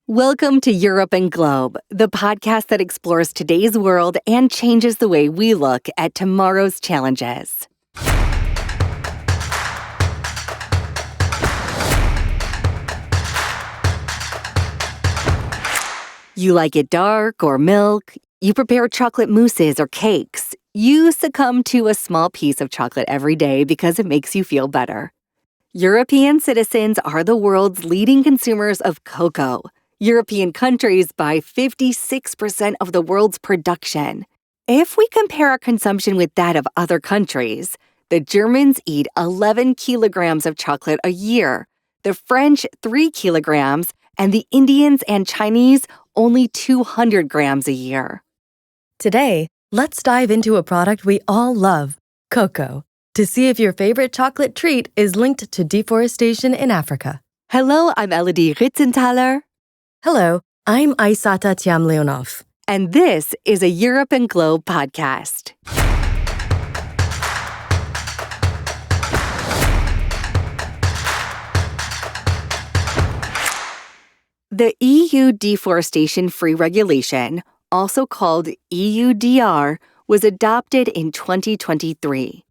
Welcome to Europe and Globe, the podcast that explores today's world and changes the way we look at tomorrow's challenges. You like it dark or milk? You prepare chocolate mousses or cakes? You succumb to a small piece of chocolate every day because it makes you feel better. European citizens are the world's leading consumers of cocoa. European countries buy 56% of the world's production. If we compare our consumption with that of other countries, the Germans eat 11 kilograms of chocolate a year, the French 3 kilograms, and the Indians and Chinese only 200 grams a year. Today, let's dive into a product we all love, cocoa, to see if your favorite chocolate treat is linked to deforestation in Africa. Hello, I'm Elodie Ritzenthaler. Hello, I'm Aisata Tiam-Leonov. And this is a Europe and Globe podcast. The EU Deforestation-Free Regulation, also called EUDR, was adopted in 2023.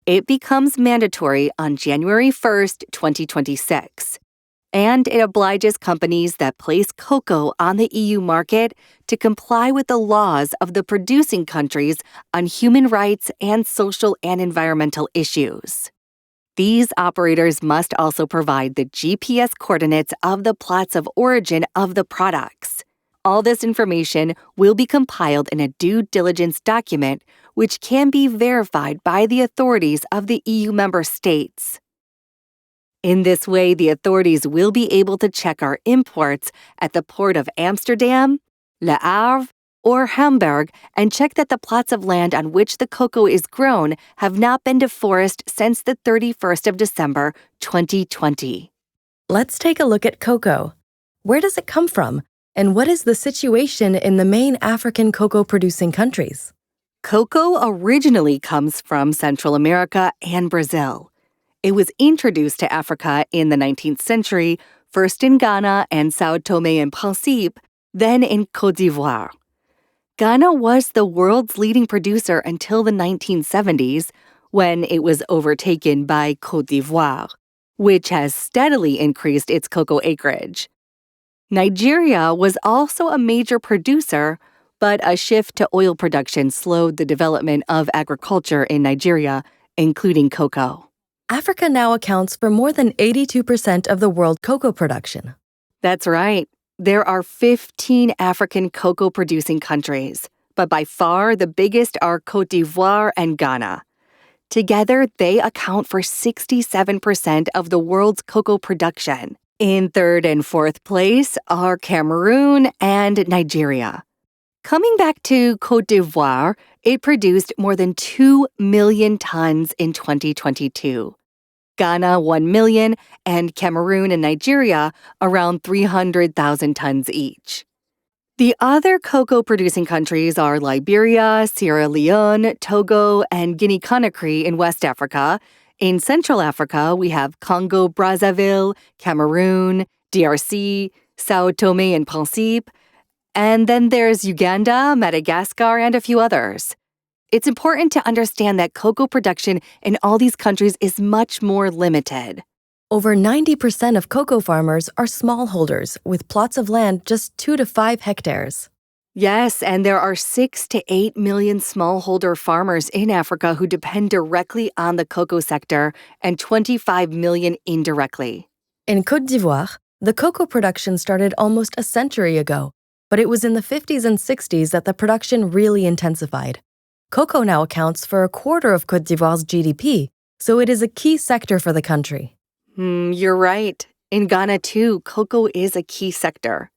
It becomes mandatory on January 1st, 2026, and it obliges companies that place cocoa on the EU market to comply with the laws of the producing countries on human rights and social and environmental issues. These operators must also provide the GPS coordinates of the plots of origin of the products. All this information will be compiled in a due diligence document, which can be verified by the authorities of the EU member states. In this way, the authorities will be able to check our imports at the port of Amsterdam, Le Havre, or Hamburg and check that the plots of land on which the cocoa is grown have not been deforested since the 31st of December, 2020. Let's take a look at cocoa. Where does it come from? And what is the situation in the main African cocoa-producing countries? Cocoa originally comes from Central America and Brazil. It was introduced to Africa in the 19th century, first in Ghana and São Tomé and Príncipe, then in Côted'Ivoire. Ghana was the world's leading producer until the 1970s, when it was overtaken by Côte d'Ivoire, which has steadily increased its cocoa acreage. Nigeria was also a major producer, but a shift to oil production slowed the development of agriculture in Nigeria, including cocoa. Africa now accounts for more than 82% of the world cocoa production. That's right. There are 15 African cocoa-producing countries, but by far the biggest are Côte d'Ivoire and Ghana. Together, they account for 67% of the world's cocoa production. In third and fourth place are Cameroon and Nigeria. Coming back to Côte d'Ivoire, it produced more than 2 million tons in 2022. Ghana 1 million, and Cameroon and Nigeria around 300,000 tons each. The other cocoa-producing countries are Liberia, Sierra Leone, Togo, and Guinea-Conakry in West Africa. In Central Africa, we have Congo, Brazzaville, Cameroon, DRC, São Tomé and Príncipe, and then there's Uganda, Madagascar, and a few others. It's important to understand that cocoa production in all these countries is much more limited. Over 90% of cocoa farmers are smallholders with plots of land just 2 to 5 hectares. Yes, and there are 6 to 8 million smallholder farmers in Africa who depend directly on the cocoa sector and 25 million indirectly. In Côte d'Ivoire, the cocoa production started almost a century ago, but it was in the 50s and 60s that the production really intensified. Cocoa now accounts for a quarter of Côte d'Ivoire's GDP, so it is a key sector for the country. You're right. In Ghana, too, cocoa is a key sector.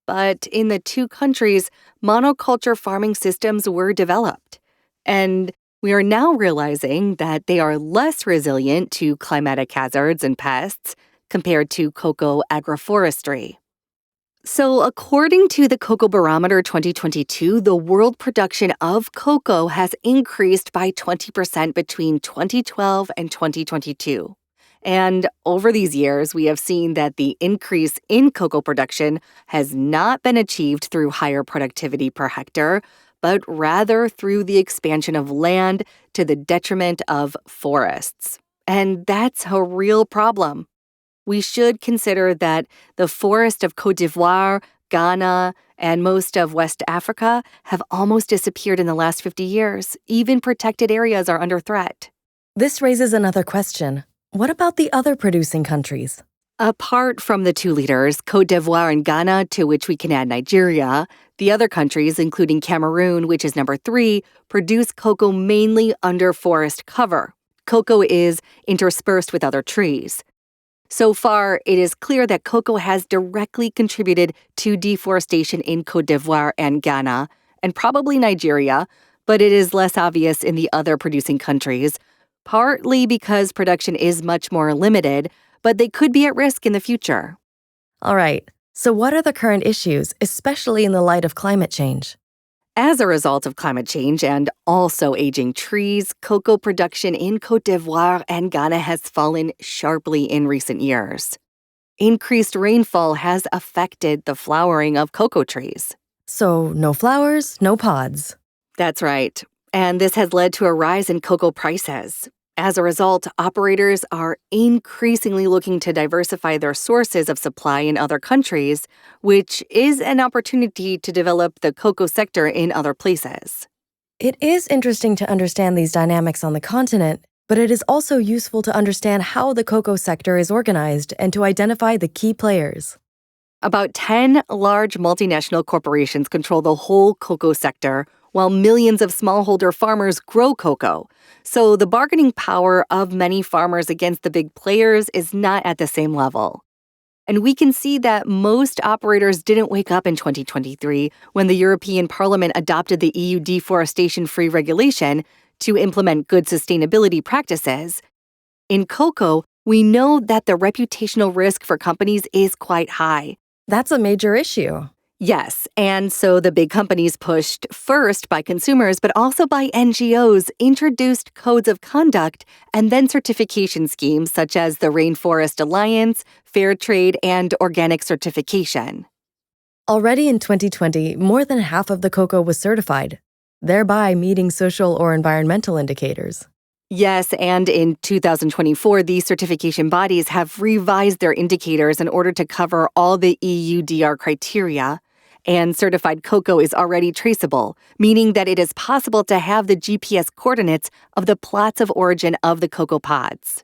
But in the two countries, monoculture farming systems were developed. And we are now realizing that they are less resilient to climatic hazards and pests compared to cocoa agroforestry. So according to the Cocoa Barometer 2022, the world production of cocoa has increased by 20% between 2012 and 2022. And over these years, we have seen that the increase in cocoa production has not been achieved through higher productivity per hectare, but rather through the expansion of land to the detriment of forests. And that's a real problem. We should consider that the forest of Côte d'Ivoire, Ghana, and most of West Africa have almost disappeared in the last 50 years. Even protected areas are under threat. This raises another question. What about the other producing countries? Apart from the two leaders, Côte d'Ivoire and Ghana, to which we can add Nigeria, the other countries, including Cameroon, which is number 3, produce cocoa mainly under forest cover. Cocoa is interspersed with other trees. So far, it is clear that cocoa has directly contributed to deforestation in Côte d'Ivoire and Ghana, and probably Nigeria, but it is less obvious in the other producing countries, partly because production is much more limited, but they could be at risk in the future. All right, so what are the current issues, especially in the light of climate change? As a result of climate change and also aging trees, cocoa production in Côte d'Ivoire and Ghana has fallen sharply in recent years. Increased rainfall has affected the flowering of cocoa trees. So, no flowers, no pods. That's right. And this has led to a rise in cocoa prices. As a result, operators are increasingly looking to diversify their sources of supply in other countries, which is an opportunity to develop the cocoa sector in other places. It is interesting to understand these dynamics on the continent, but it is also useful to understand how the cocoa sector is organized and to identify the key players. About 10 large multinational corporations control the whole cocoa sector, while millions of smallholder farmers grow cocoa. So the bargaining power of many farmers against the big players is not at the same level. And we can see that most operators didn't wake up in 2023 when the European Parliament adopted the EU deforestation-free regulation to implement good sustainability practices. In cocoa, we know that the reputational risk for companies is quite high. That's a major issue. Yes, and so the big companies pushed first by consumers, but also by NGOs, introduced codes of conduct and then certification schemes such as the Rainforest Alliance, Fair Trade, and Organic Certification. Already in 2020, more than half of the cocoa was certified, thereby meeting social or environmental indicators. Yes, and in 2024, these certification bodies have revised their indicators in order to cover all the EUDR criteria. And certified cocoa is already traceable, meaning that it is possible to have the GPS coordinates of the plots of origin of the cocoa pods.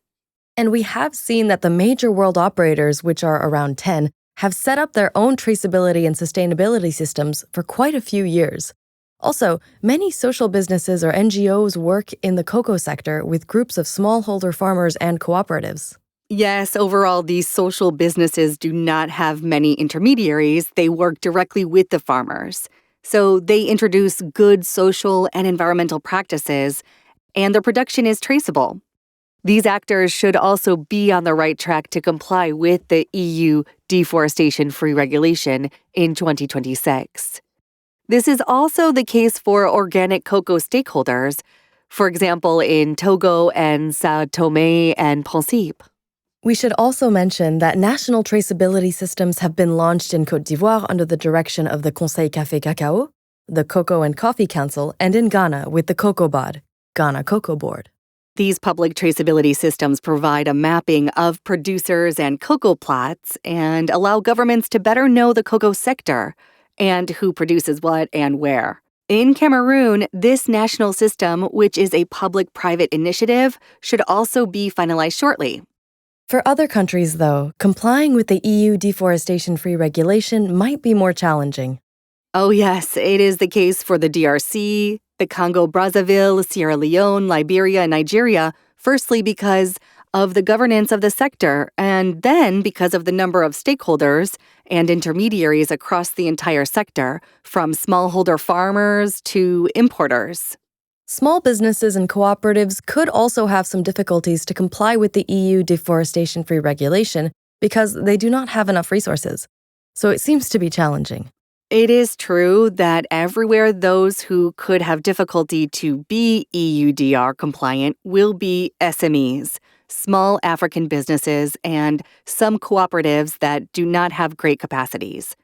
And we have seen that the major world operators, which are around 10, have set up their own traceability and sustainability systems for quite a few years. Also, many social businesses or NGOs work in the cocoa sector with groups of smallholder farmers and cooperatives. Yes, overall, these social businesses do not have many intermediaries. They work directly with the farmers. So they introduce good social and environmental practices, and their production is traceable. These actors should also be on the right track to comply with the EU deforestation-free regulation in 2026. This is also the case for organic cocoa stakeholders, for example, in Togo and Sao Tome and Principe. We should also mention that national traceability systems have been launched in Côte d'Ivoire under the direction of the Conseil Café Cacao, the Cocoa and Coffee Council, and in Ghana with the COCOBOD, Ghana Cocoa Board. These public traceability systems provide a mapping of producers and cocoa plots and allow governments to better know the cocoa sector and who produces what and where. In Cameroon, this national system, which is a public-private initiative, should also be finalized shortly. For other countries, though, complying with the EU deforestation-free regulation might be more challenging. Oh yes, it is the case for the DRC, the Congo-Brazzaville, Sierra Leone, Liberia, and Nigeria, firstly because of the governance of the sector, and then because of the number of stakeholders and intermediaries across the entire sector, from smallholder farmers to importers. Small businesses and cooperatives could also have some difficulties to comply with the EU deforestation-free regulation because they do not have enough resources. So it seems to be challenging. It is true that everywhere those who could have difficulty to be EUDR compliant will be SMEs, small African businesses, and some cooperatives that do not have great capacities.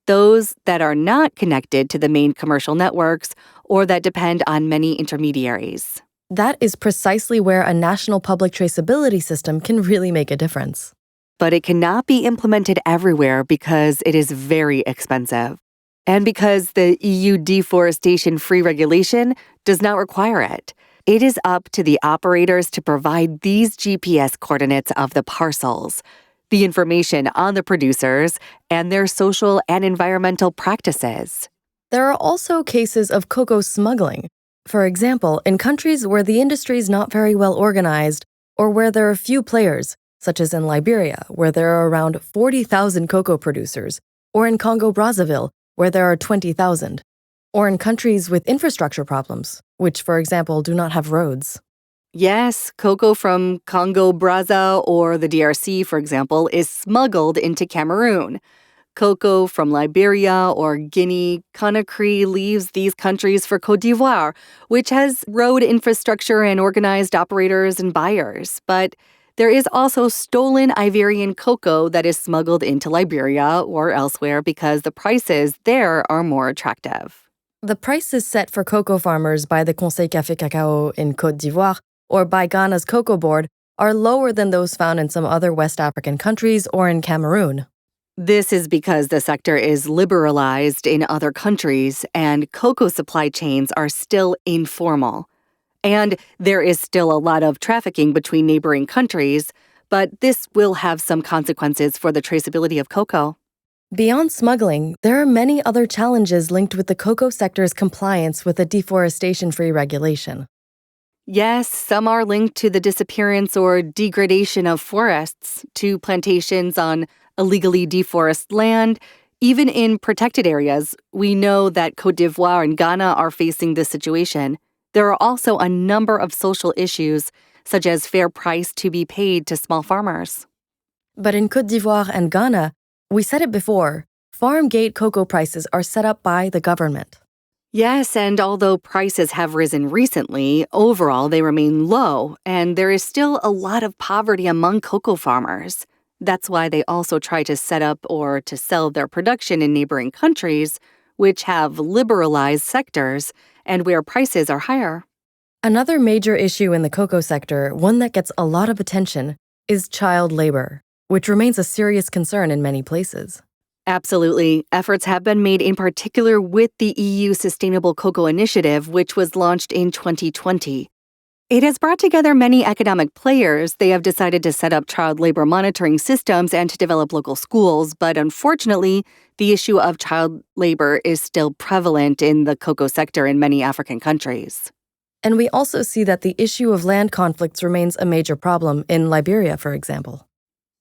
Those that are not connected to the main commercial networks or that depend on many intermediaries. That is precisely where a national public traceability system can really make a difference. But it cannot be implemented everywhere because it is very expensive. And because the EU deforestation-free regulation does not require it. It is up to the operators to provide these GPS coordinates of the parcels, the information on the producers, and their social and environmental practices. There are also cases of cocoa smuggling. For example, in countries where the industry is not very well organized or where there are few players, such as in Liberia, where there are around 40,000 cocoa producers, or in Congo-Brazzaville, where there are 20,000, or in countries with infrastructure problems, which, for example, do not have roads. Yes, cocoa from Congo-Brazza or the DRC, for example, is smuggled into Cameroon. Cocoa from Liberia or Guinea-Conakry leaves these countries for Côted'Ivoire, which has road infrastructure and organized operators and buyers. But there is also stolen Ivorian cocoa that is smuggled into Liberia or elsewhere because the prices there are more attractive. The prices set for cocoa farmers by the Conseil Café Cacao in Côte d'Ivoire or by Ghana's Cocoa Board are lower than those found in some other West African countries or in Cameroon. This is because the sector is liberalized in other countries and cocoa supply chains are still informal. And there is still a lot of trafficking between neighboring countries, but this will have some consequences for the traceability of cocoa. Beyond smuggling, there are many other challenges linked with the cocoa sector's compliance with the deforestation-free regulation. Yes, some are linked to the disappearance or degradation of forests, to plantations on illegally deforested land. Even in protected areas, we know that Côte d'Ivoire and Ghana are facing this situation. There are also a number of social issues, such as fair price to be paid to small farmers. But in Côte d'Ivoire and Ghana, we said it before, farm gate cocoa prices are set up by the government. Yes, and although prices have risen recently, overall they remain low, and there is still a lot of poverty among cocoa farmers. That's why they also try to set up or to sell their production in neighboring countries, which have liberalized sectors and where prices are higher. Another major issue in the cocoa sector, one that gets a lot of attention, is child labor, which remains a serious concern in many places. Absolutely. Efforts have been made in particular with the EU Sustainable Cocoa Initiative, which was launched in 2020. It has brought together many economic players. They have decided to set up child labor monitoring systems and to develop local schools, but unfortunately, the issue of child labor is still prevalent in the cocoa sector in many African countries. And we also see that the issue of land conflicts remains a major problem in Liberia, for example.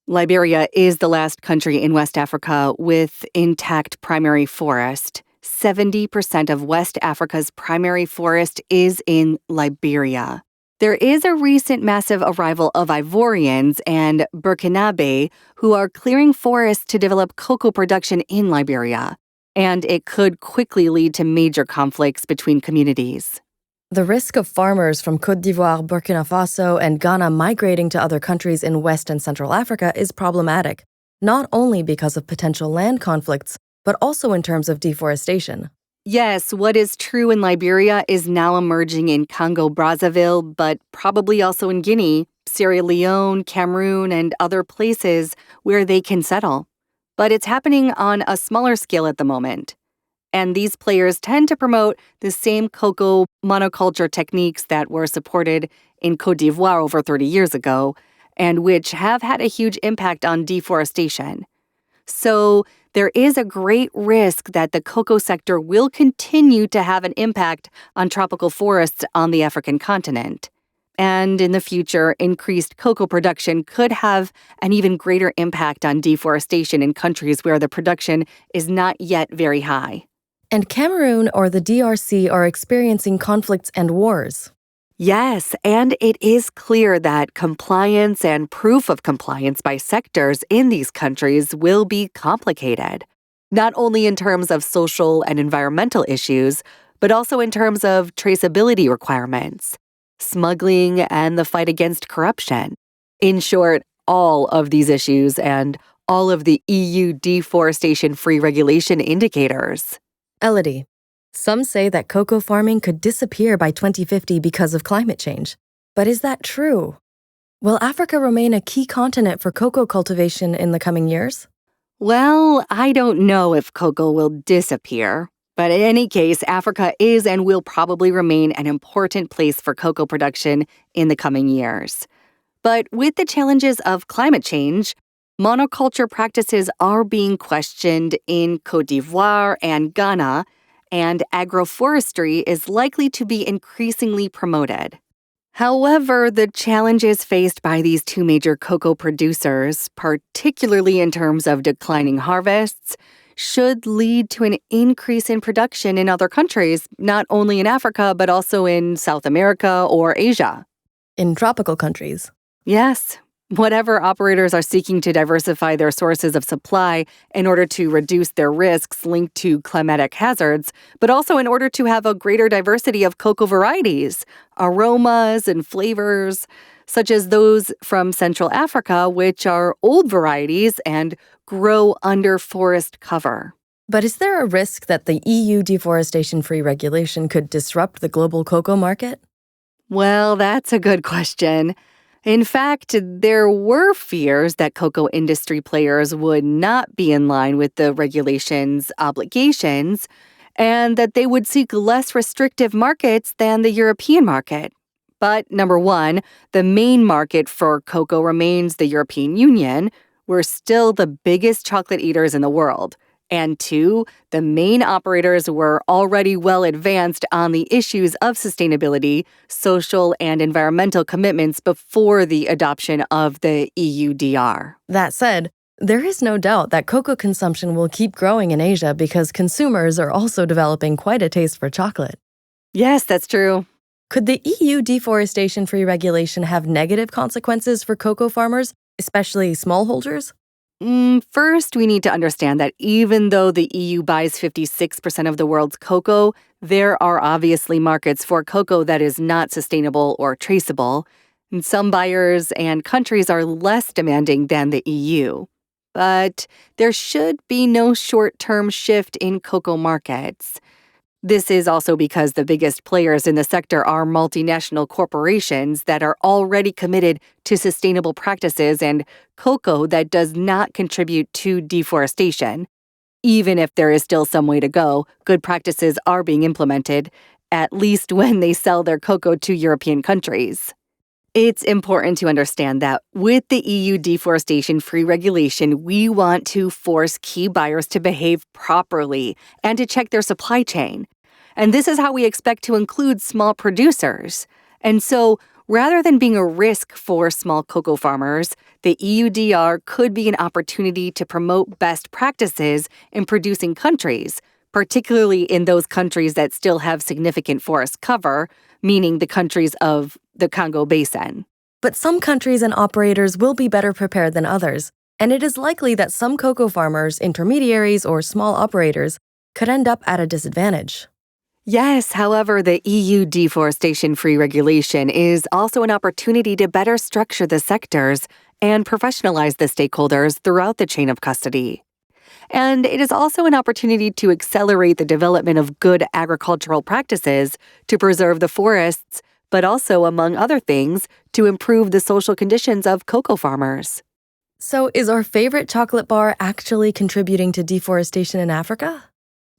Liberia is the last country in West Africa with intact primary forest. 70% of West Africa's primary forest is in Liberia. There is a recent massive arrival of Ivorians and Burkinabe who are clearing forests to develop cocoa production in Liberia, and it could quickly lead to major conflicts between communities. The risk of farmers from Côte d'Ivoire, Burkina Faso, and Ghana migrating to other countries in West and Central Africa is problematic, not only because of potential land conflicts, but also in terms of deforestation. Yes, what is true in Liberia is now emerging in Congo-Brazzaville, but probably also in Guinea, Sierra Leone, Cameroon, and other places where they can settle. But it's happening on a smaller scale at the moment. And these players tend to promote the same cocoa monoculture techniques that were supported in Côte d'Ivoire over 30 years ago, and which have had a huge impact on deforestation. So there is a great risk that the cocoa sector will continue to have an impact on tropical forests on the African continent. And in the future, increased cocoa production could have an even greater impact on deforestation in countries where the production is not yet very high. And Cameroon or the DRC are experiencing conflicts and wars. Yes, and it is clear that compliance and proof of compliance by sectors in these countries will be complicated, not only in terms of social and environmental issues, but also in terms of traceability requirements, smuggling, and the fight against corruption. In short, all of these issues and all of the EU deforestation-free regulation indicators. Elodie, some say that cocoa farming could disappear by 2050 because of climate change. But is that true? Will Africa remain a key continent for cocoa cultivation in the coming years? Well, I don't know if cocoa will disappear. But in any case, Africa is and will probably remain an important place for cocoa production in the coming years. But with the challenges of climate change, monoculture practices are being questioned in Côte d'Ivoire and Ghana, and agroforestry is likely to be increasingly promoted. However, the challenges faced by these two major cocoa producers, particularly in terms of declining harvests, should lead to an increase in production in other countries, not only in Africa, but also in South America or Asia. In tropical countries. Yes. Whatever operators are seeking to diversify their sources of supply in order to reduce their risks linked to climatic hazards, but also in order to have a greater diversity of cocoa varieties, aromas, and flavors, such as those from Central Africa, which are old varieties and grow under forest cover. But is there a risk that the EU deforestation-free regulation could disrupt the global cocoa market? Well, that's a good question. In fact, there were fears that cocoa industry players would not be in line with the regulation's obligations and that they would seek less restrictive markets than the European market. But number one, the main market for cocoa remains the European Union. We're still the biggest chocolate eaters in the world. And two, the main operators were already well advanced on the issues of sustainability, social and environmental commitments before the adoption of the EUDR. That said, there is no doubt that cocoa consumption will keep growing in Asia because consumers are also developing quite a taste for chocolate. Yes, that's true. Could the EU deforestation-free regulation have negative consequences for cocoa farmers, especially smallholders? First, we need to understand that even though the EU buys 56% of the world's cocoa, there are obviously markets for cocoa that is not sustainable or traceable. And some buyers and countries are less demanding than the EU. But there should be no short-term shift in cocoa markets. This is also because the biggest players in the sector are multinational corporations that are already committed to sustainable practices and cocoa that does not contribute to deforestation. Even if there is still some way to go, good practices are being implemented, at least when they sell their cocoa to European countries. It's important to understand that with the EU deforestation-free regulation, we want to force key buyers to behave properly and to check their supply chain. And this is how we expect to include small producers. And so, rather than being a risk for small cocoa farmers, the EUDR could be an opportunity to promote best practices in producing countries, particularly in those countries that still have significant forest cover, meaning the countries of the Congo Basin. But some countries and operators will be better prepared than others, and it is likely that some cocoa farmers, intermediaries, or small operators could end up at a disadvantage. Yes, however, the EU deforestation-free regulation is also an opportunity to better structure the sectors and professionalize the stakeholders throughout the chain of custody. And it is also an opportunity to accelerate the development of good agricultural practices to preserve the forests, but also, among other things, to improve the social conditions of cocoa farmers. So is our favorite chocolate bar actually contributing to deforestation in Africa?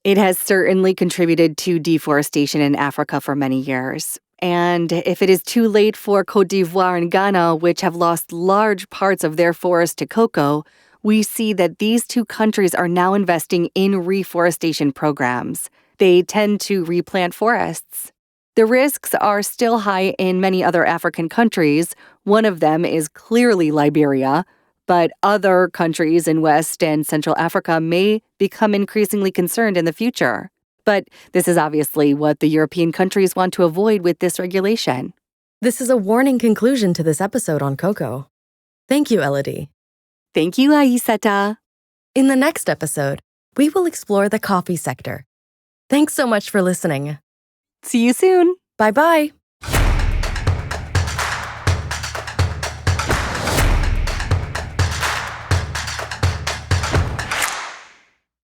It has certainly contributed to deforestation in Africa for many years. And if it is too late for Côte d'Ivoire and Ghana, which have lost large parts of their forest to cocoa, we see that these two countries are now investing in reforestation programs. They tend to replant forests. The risks are still high in many other African countries. One of them is clearly Liberia, but other countries in West and Central Africa may become increasingly concerned in the future. But this is obviously what the European countries want to avoid with this regulation. This is a warning conclusion to this episode on cocoa. Thank you, Elodie. Thank you, Aisata. In the next episode, we will explore the coffee sector. Thanks so much for listening. See you soon. Bye-bye.